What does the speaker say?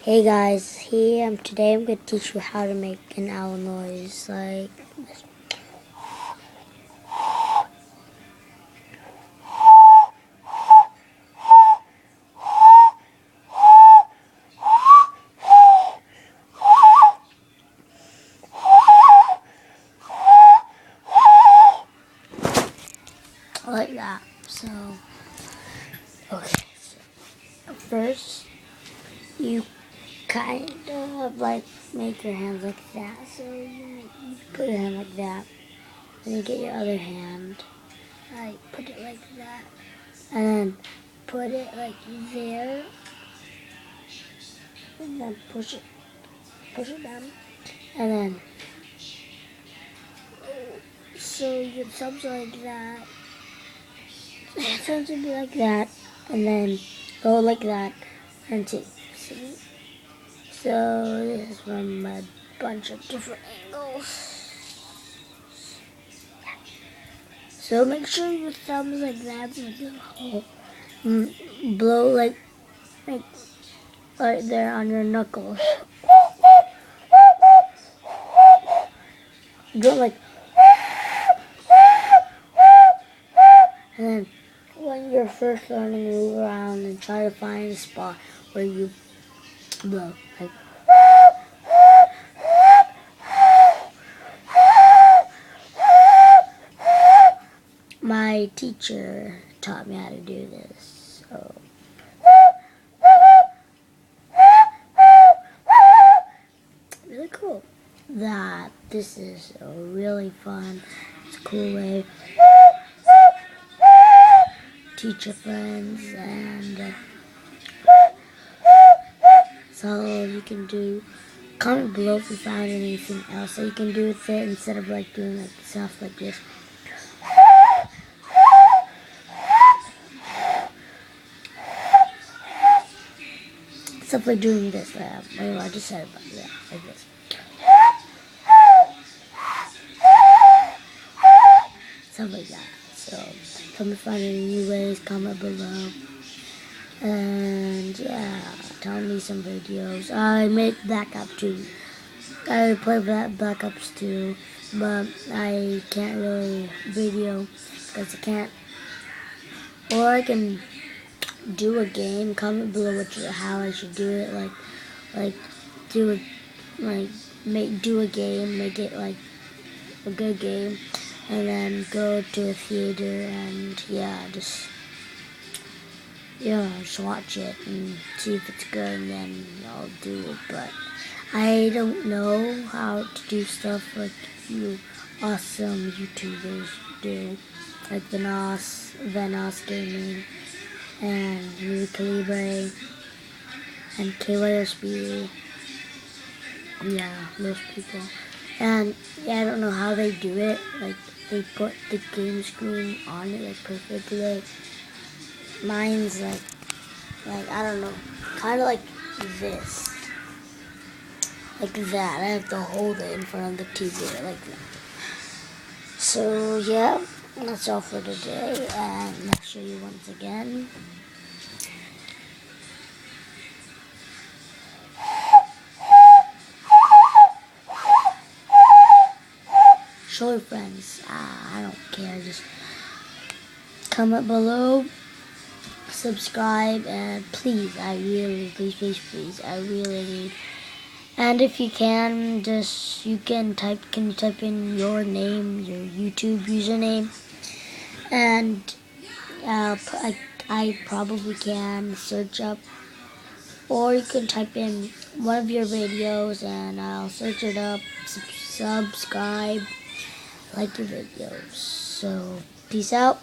Hey guys, today I'm going to teach you how to make an owl noise like this. Like that. So, okay. So first, you kind of like make your hands like that. So you put your hand like that. Then you get your other hand, like put it like that, and then put it like there, and then push it down, and then so your thumbs are like that. Your thumbs would be like that, and then go like that, and see. So this is from a bunch of different angles. So make sure your thumbs like that, so you blow like right there on your knuckles. Go like, and then when you're first learning, move around and try to find a spot where you blow. Like, my teacher taught me how to do this. So really cool. That this is a really fun, it's a cool way to teach your friends, and that's all you can do. Comment below if you found anything else that you can do with it instead of like doing like stuff like this. Stuff like doing this. I just said about that, like this. Stuff like that. So, tell me if you find any new ways, comment below. And yeah, tell me some videos. I make backup too. I play backups too, but I can't really video because I can't. Or I can do a game. Comment below how I should do it. Do a game. Make it like a good game, and then go to a theater and just watch it and see if it's good, and then I'll do it. But I don't know how to do stuff like you awesome YouTubers do, like Venos Gaming, and Music Libre, and KYSB. Yeah, most people. And I don't know how they do it. Like they put the game screen on it like perfectly. Mine's like I don't know, kind of like this, like that. I have to hold it in front of the TV like that. So yeah, that's all for today, and I'll show you once again. Show your friends. I don't care. Just comment below, subscribe, and please, I really need. And if you can, you can type in your name, your YouTube username, and I probably can search up, or you can type in one of your videos and I'll search it up, subscribe, like your videos. So peace out.